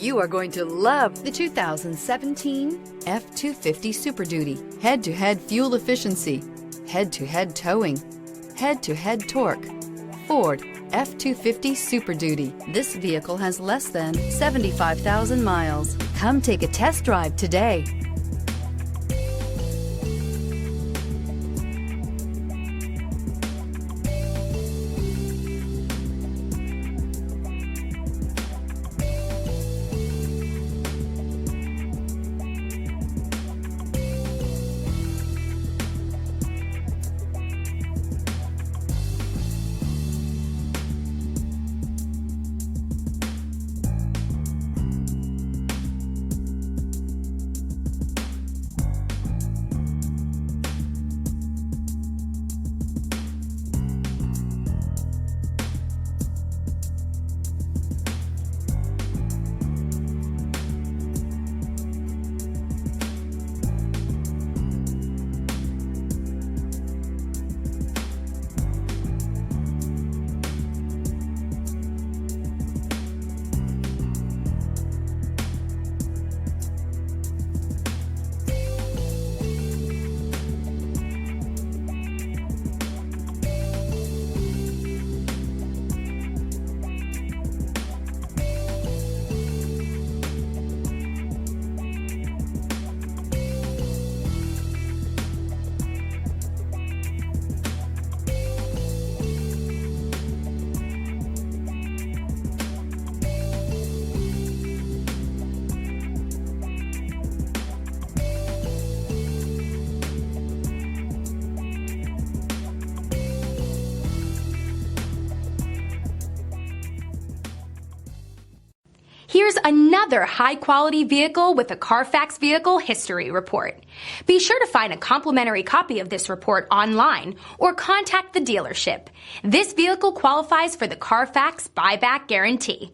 You are going to love the 2017 F-250 Super Duty. Head-to-head fuel efficiency, head-to-head towing, head-to-head torque. Ford F-250 Super Duty. This vehicle has less than 75,000 miles. Come take a test drive today. Here's another high-quality vehicle with a Carfax Vehicle History Report. Be sure to find a complimentary copy of this report online or contact the dealership. This vehicle qualifies for the Carfax Buyback Guarantee.